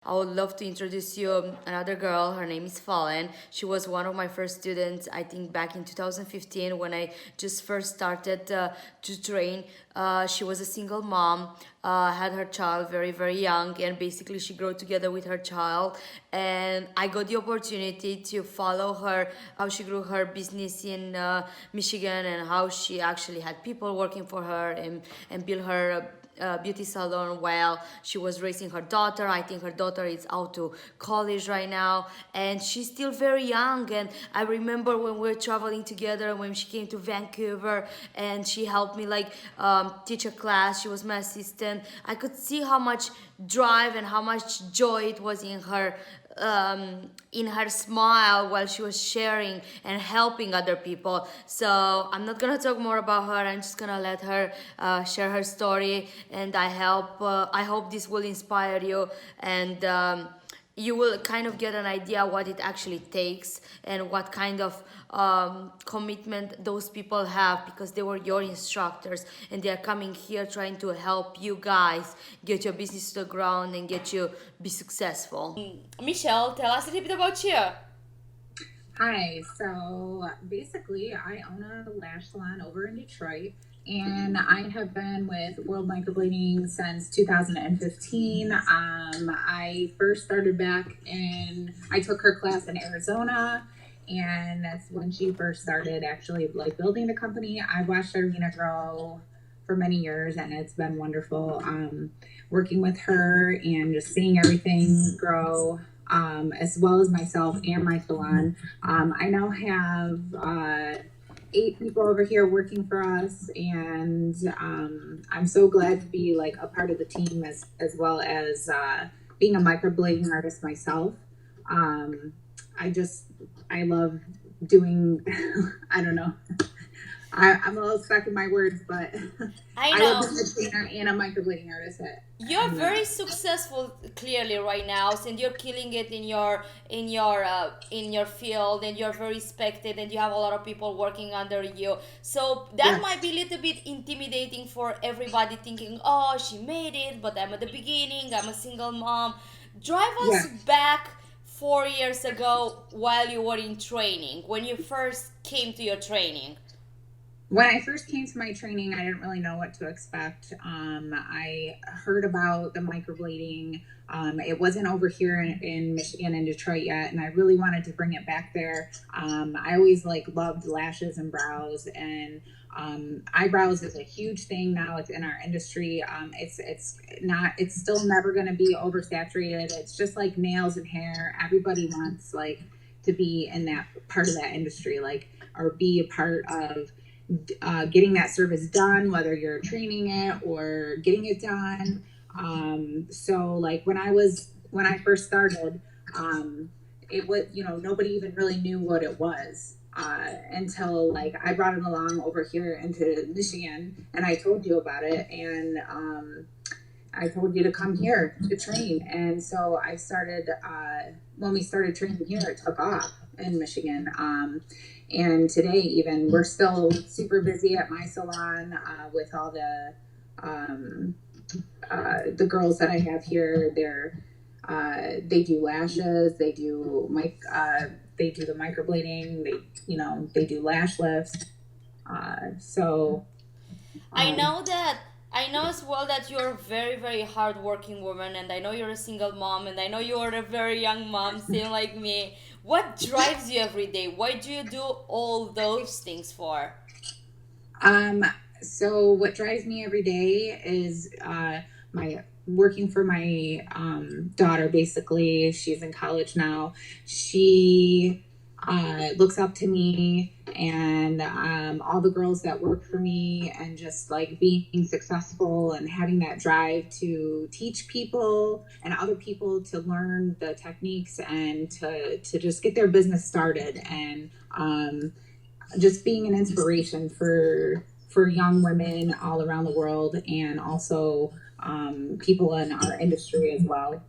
I would love to introduce you another girl. Her name is Fallen. She was one of my first students, I think, back in 2015 when I just first started to train. She was a single mom, had her child very, very young, and basically she grew together with her child. And I got the opportunity to follow her, how she grew her business in Michigan, and how she actually had people working for her and built her beauty salon while she was raising her daughter. I think her daughter is out to college right now, and she's still very young. And I remember when we were traveling together, when she came to Vancouver, and she helped me like teach a class. She was my assistant. I could see how much drive and how much joy it was in her smile while she was sharing and helping other people. So I'm not gonna talk more about her. I'm just gonna let her share her story, and I hope this will inspire you, and you will kind of get an idea what it actually takes and what kind of commitment those people have, because they were your instructors and they are coming here trying to help you guys get your business to the ground and get you be successful. Michelle, tell us a little bit about you. Hi, so basically, I own a lash salon over in Detroit, and I have been with World Microblading since 2015. I first started I took her class in Arizona, and that's when she first started actually like building the company. I watched Arvina grow for many years, and it's been wonderful working with her and just seeing everything grow, as well as myself and my salon. I now have 8 people over here working for us, and I'm so glad to be like a part of the team as well as being a microblading artist myself. Um, I just I love doing. I don't know. I'm a little stuck in my words, but I I love know. being a trainer and a microblading artist. You're very successful clearly right now, and you're killing it in your field, and you're very respected, and you have a lot of people working under you. So that Yes, might be a little bit intimidating for everybody, thinking, oh, she made it, but I'm at the beginning, I'm a single mom. Drive us yes. back 4 years ago while you were in training, when you first came to your training. When I first came to my training, I didn't really know what to expect. I heard about the microblading. It wasn't over here in Michigan and Detroit yet, and I really wanted to bring it back there. I always like loved lashes and brows, and eyebrows is a huge thing now. It's in our industry. It's still never going to be oversaturated. It's just like nails and hair. Everybody wants like to be in that part of that industry, like or be a part of getting that service done, whether you're training it or getting it done. So like when I first started, it was, nobody even really knew what it was until like I brought it along over here into Michigan, and I told you about it, and I told you to come here to train. And so I started, when we started training here, it took off in Michigan. And today, even, we're still super busy at my salon with all the girls that I have here. They do lashes, they do the microblading, they do lash lifts. So, I um, know that I know as well that you're a very, very hardworking woman, and I know you're a single mom, and I know you're a very young mom, same like me. What drives you every day? Why do you do all those things for? Um, so what drives me every day is my working for my daughter. Basically, she's in college now. She looks up to me and all the girls that work for me, and just like being successful and having that drive to teach people and other people to learn the techniques and to just get their business started, and just being an inspiration for young women all around the world, and also people in our industry as well.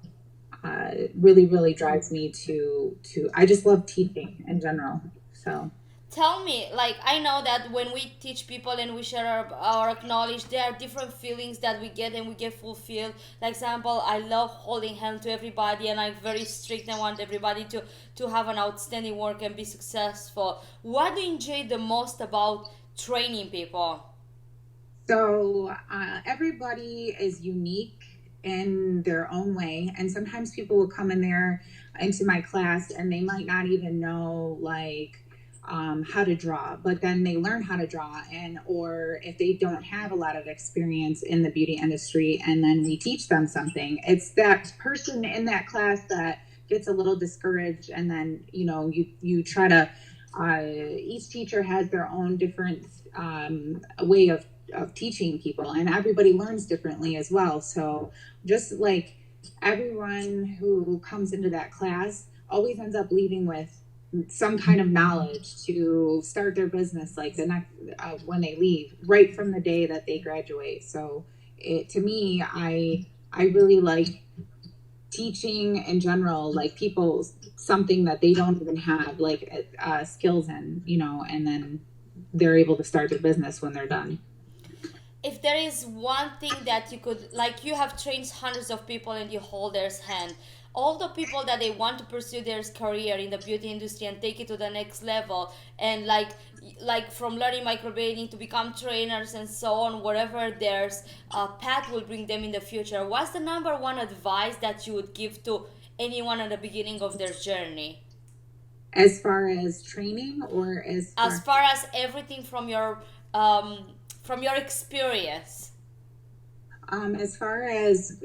Really, really drives me to. I just love teaching in general. So Tell me, like, I know that when we teach people and we share our knowledge, there are different feelings that we get and we get fulfilled. Like example, I love holding hand to everybody, and I'm very strict and want everybody to have an outstanding work and be successful. What do you enjoy the most about training people? So everybody is unique in their own way, and sometimes people will come in there into my class and they might not even know like how to draw, but then they learn how to draw, and or if they don't have a lot of experience in the beauty industry, and then we teach them something, it's that person in that class that gets a little discouraged, and then you try to. Each teacher has their own different way of teaching people, and everybody learns differently as well. So just like everyone who comes into that class always ends up leaving with some kind of knowledge to start their business like the next when they leave right from the day that they graduate. So it to me, I really like teaching in general, like people something that they don't even have like skills in, and then they're able to start their business when they're done. If there is one thing that you could, like, you have trained hundreds of people and you hold their hand, all the people that they want to pursue their career in the beauty industry and take it to the next level, and like from learning microblading to become trainers and so on, wherever there's a path will bring them in the future, what's the number one advice that you would give to anyone at the beginning of their journey? As far as training or as As far far as everything from your experience. as far as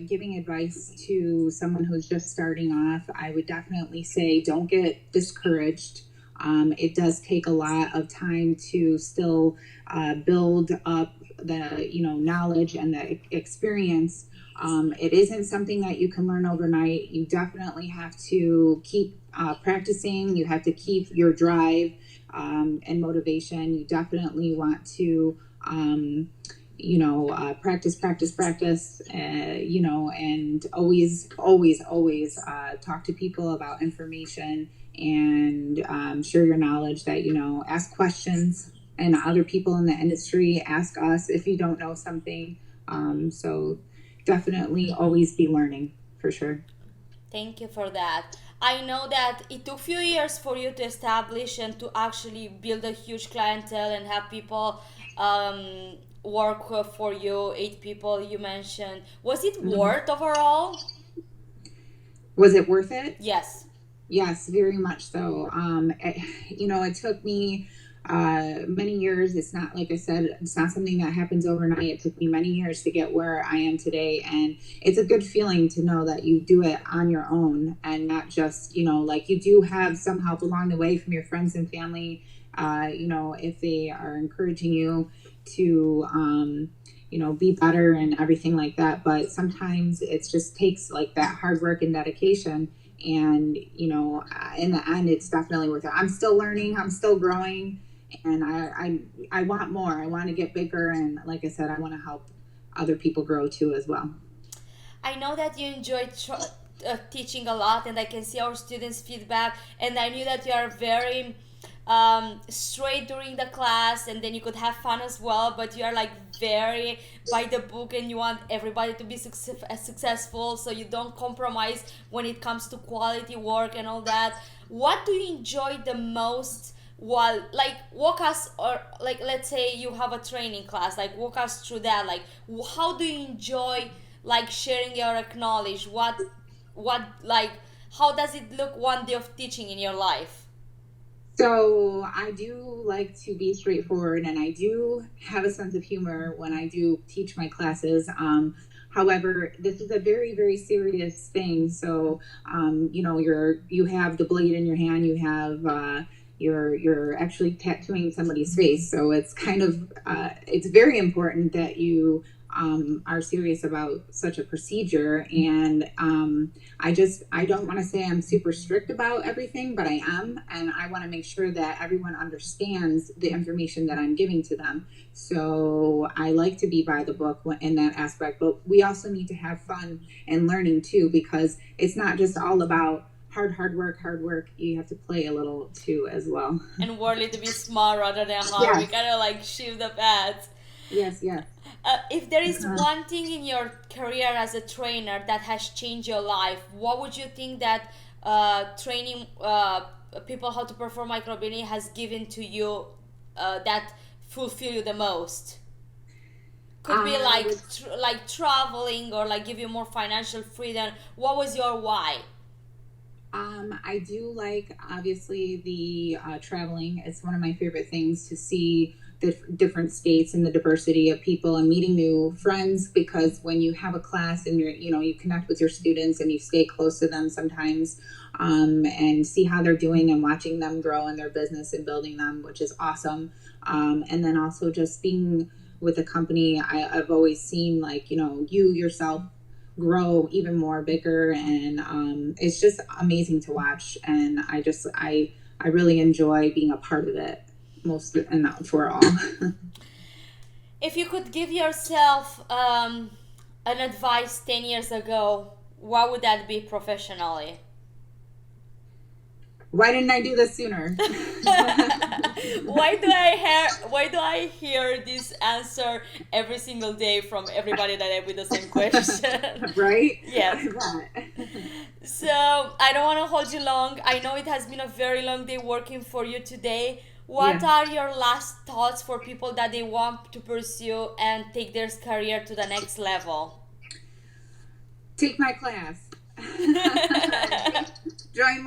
giving advice to someone who's just starting off, I would definitely say don't get discouraged. It does take a lot of time to still build up the knowledge and the experience. It isn't something that you can learn overnight. You definitely have to keep practicing. You have to keep your drive and motivation. You definitely want to practice, practice, practice, and always talk to people about information, and share your knowledge, that, ask questions, and other people in the industry, ask us if you don't know something. So definitely always be learning for sure. Thank you for that. I know that it took few years for you to establish and to actually build a huge clientele and have people work for you, 8 people you mentioned. Was it Mhm. worth overall? Was it worth it? Yes. Yes, very much so. It took me many years. It's not, like I said, it's not something that happens overnight. It took me many years to get where I am today. And it's a good feeling to know that you do it on your own and not just, like you do have some help along the way from your friends and family, if they are encouraging you to, be better and everything like that. But sometimes it just takes like that hard work and dedication, and in the end it's definitely worth it. I'm still learning, I'm still growing, and I want more. I want to get bigger, and like I said, I want to help other people grow too as well. I know that you enjoy teaching a lot, and I can see our students' feedback. And I knew that you are very straight during the class, and then you could have fun as well. But you are like very by the book, and you want everybody to be successful, so you don't compromise when it comes to quality work and all that. What do you enjoy the most? While, like, walk us, or like, let's say you have a training class, like walk us through that, like how do you enjoy like sharing your knowledge, what like how does it look one day of teaching in your life? So I do like to be straightforward, and I do have a sense of humor when I do teach my classes. However, this is a very, very serious thing. So, you have the blade in your hand. You have you're actually tattooing somebody's face. So it's kind of it's very important that you are serious about such a procedure. And I don't want to say I'm super strict about everything, but I am, and I want to make sure that everyone understands the information that I'm giving to them. So I like to be by the book in that aspect, but we also need to have fun and learning too, because it's not just all about hard work. You have to play a little too as well. And worldly to be smart rather than hard. Yes. We gotta like shift the pads. Yes, yes. If there is one thing in your career as a trainer that has changed your life, what would you think that training people how to perform microblading has given to you that fulfill you the most? Could be like like traveling or like give you more financial freedom. What was your why? I do like obviously the traveling. It's one of my favorite things to see the different states and the diversity of people and meeting new friends, because when you have a class and you connect with your students and you stay close to them sometimes, and see how they're doing and watching them grow in their business and building them, which is awesome. And then also just being with a company, I've always seen like, you yourself grow even more bigger, and it's just amazing to watch, and I really enjoy being a part of it most, and not for all. If you could give yourself an advice 10 years ago, what would that be professionally? Why didn't I do this sooner? Why do I hear this answer every single day from everybody that I with the same question? Right? Yes. So I don't want to hold you long. I know it has been a very long day working for you today. What are your last thoughts for people that they want to pursue and take their career to the next level? Take my class. Join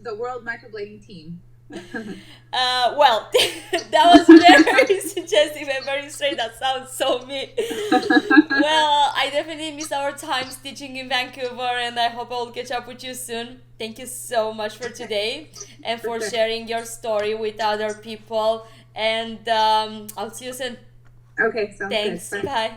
the World Microblading team. Well, that was very suggestive and very straight. That sounds so me. Well, I definitely miss our times teaching in Vancouver, and I hope I will catch up with you soon. Thank you so much for today and for sharing your story with other people. And I'll see you soon. Okay, sounds Thanks. good. Bye.